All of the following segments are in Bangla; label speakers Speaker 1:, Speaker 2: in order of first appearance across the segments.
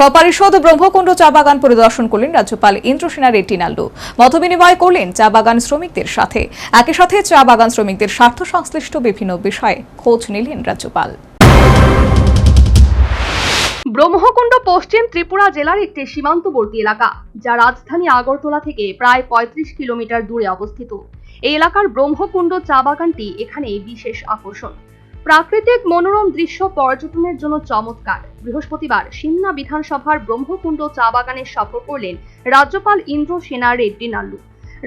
Speaker 1: সপরিষদ ব্রহ্মকুণ্ড চা বাগান পরিদর্শন করলেন রাজ্যপাল ইন্দ্রসেনা রেড্ডি নাল্লু। মতবিনিময় করলেন চা বাগান শ্রমিকদের সাথে। একই সাথে চা বাগান শ্রমিকদের স্বার্থ সংশ্লিষ্ট বিভিন্ন বিষয়ে খোঁজ নিলেন রাজ্যপাল।
Speaker 2: ব্রহ্মকুণ্ড পশ্চিম ত্রিপুরা জেলার একটি সীমান্তবর্তী এলাকা, যা রাজধানী আগরতলা থেকে প্রায় ৩৫ কিলোমিটার দূরে অবস্থিত। এই এলাকার ব্রহ্মকুণ্ড চা বাগানটি এখানে বিশেষ আকর্ষণ। প্রাকৃতিক মনোরম দৃশ্য পর্যটনের জন্য চমৎকার। বৃহস্পতিবার সিমনা বিধানসভার ব্রহ্মকুণ্ড চা বাগানে সফর করলেন রাজ্যপাল ইন্দ্রসেনা রেড্ডি নাল্লু।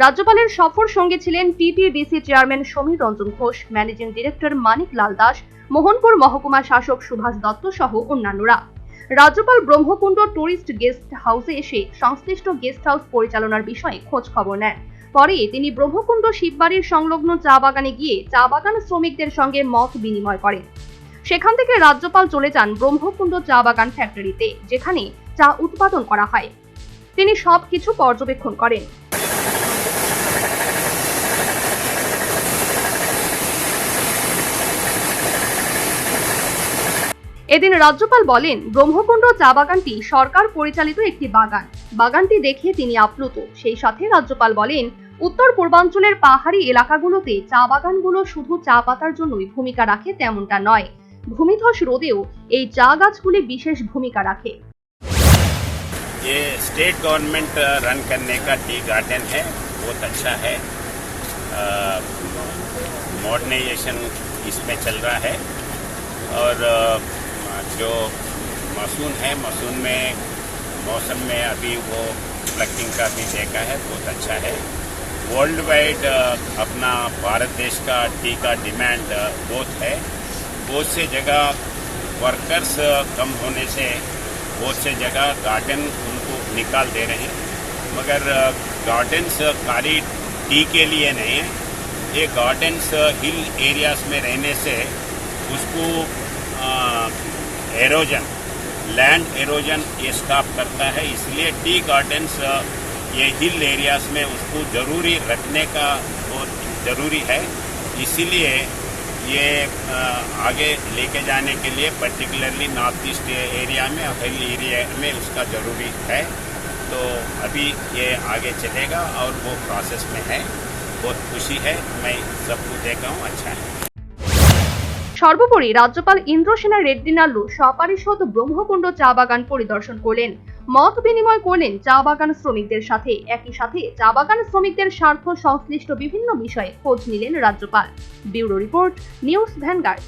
Speaker 2: রাজ্যপালের সফর সঙ্গে ছিলেন TTDC chairman Samir Ranjan Ghosh, managing director Manik Lal Das, Mohanpur মহকুমা শাসক সুভাষ দত্ত সহ অন্যান্যরা। রাজ্যপাল ব্রহ্মকুণ্ড টুরিস্ট গেস্ট হাউসে এসে সংশ্লিষ্ট গেস্ট হাউস পরিচালনার বিষয়ে খোঁজ খবর নেন। পরে তিনি ব্রহ্মকুণ্ড শিববাড়ির সংলগ্ন চা বাগানে গিয়ে চা বাগান শ্রমিকদের সঙ্গে মত বিনিময় করেন। সেখান থেকে রাজ্যপাল চলে যান ব্রহ্মকুণ্ড চা বাগান ফ্যাক্টরিতে, যেখানে চা উৎপাদন করা হয়। তিনি সবকিছু পর্যবেক্ষণ করেন। এদিন রাজ্যপাল বলেন, ব্রহ্মকুণ্ড চা বাগানটি সরকার পরিচালিত একটি বাগান। বাগানটি দেখে তিনি আপ্লুত। সেই সাথে রাজ্যপাল বলেন, উত্তর পূর্বাঞ্চলের পাহাড়ি এলাকাগুলোতে চা বাগানগুলো শুধু চা পাতার জন্যই ভূমিকা রাখে তেমনটা নয়, ভূমিধস রোধেও এই চা গাছগুলি বিশেষ ভূমিকা রাখে।
Speaker 3: ये स्टेट गवर्नमेंट रन करने का टी गार्डन है, बहुत अच्छा है। मॉडर्नाइजेशन इसमें चल रहा है और जो मानसून है, मानसून में मौसम में अभी वो प्लकिंग का भी देखा है, बहुत अच्छा है। वर्ल्ड वाइड अपना भारत देश का टी का डिमांड बहुत है। बहुत से जगह वर्कर्स कम होने से बहुत से जगह गार्डन उनको निकाल दे रहे हैं, मगर गार्डन्स खाली टी के लिए नहीं है। ये गार्डन्स हिल एरियाज में रहने से उसको एरोजन, लैंड एरोजन ये स्टॉप करता है। इसलिए टी गार्डन्स ये हिल एरियाज में उसको ज़रूरी रखने का बहुत ज़रूरी है। इसीलिए ये आगे लेके जाने के लिए पर्टिकुलरली नॉर्थ ईस्ट एरिया में, हिल एरिया में उसका ज़रूरी है। तो अभी ये आगे चलेगा और वो प्रोसेस में है। बहुत खुशी है, मैं सबको देखा हूँ, अच्छा है।
Speaker 2: সর্বোপরি রাজ্যপাল ইন্দ্রসেনা রেড্ডি নাল্লু সপরিষদ ব্রহ্মকুণ্ড চা বাগান পরিদর্শন করলেন, মত বিনিময় করলেন চা বাগান শ্রমিকদের সাথে। একই সাথে চা বাগান শ্রমিকদের স্বার্থ সংশ্লিষ্ট বিভিন্ন বিষয়ে খোঁজ নিলেন রাজ্যপাল। Bureau report, news vanguard.